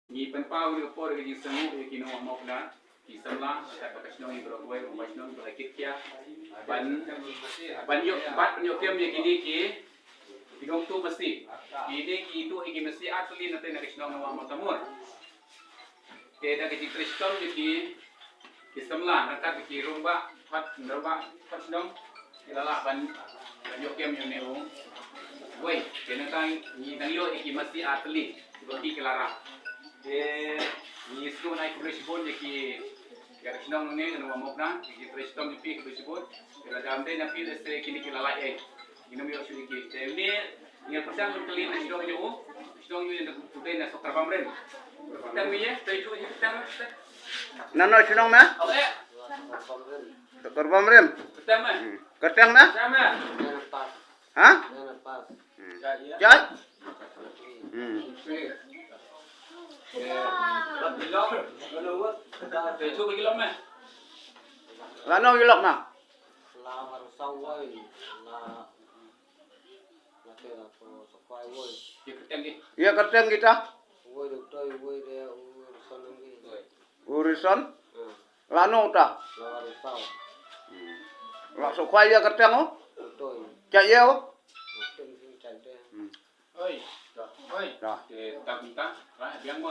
Ni penpau ni por ke jisengu ke kino mokna kisamla tak bakasno ni beroi bakasno berakit kia ban yo kem ye kini ki bigong tu mesti ini ki itu iki mesti atli nate na kisno na wa tamur ke da ke kristom ki kisamla nakat ki rumba phat dong ilala ban yo kem yo ne o wei ke na kai ni nang yo iki mesti atli bagi kelara ni isku naik bersibun ki ya kisnong ni kan mokna ki prestom ni pi bersibun kala jamde na pi deste kini kila la ginam yo suli ki ni persan kali na kisnong yo na tudai na sokar pamren tang mi ye taichu ni tang Nano sinong na? ole Sokar pamrem. tang ma Ketang na? sama Ha? Jat? taichu bagi lom ma Lano gilok na? La marusau woi la ke la ko sokai woi ki ketang ki Iya ketang kita. woi được chơi woi de urusan lagi Urisan. Lano ta. la marusau Lak sukai ya ketang oh. chơi Cak ya oh. tem sing cai de oi oi Dah. ke tak minta lah biang mo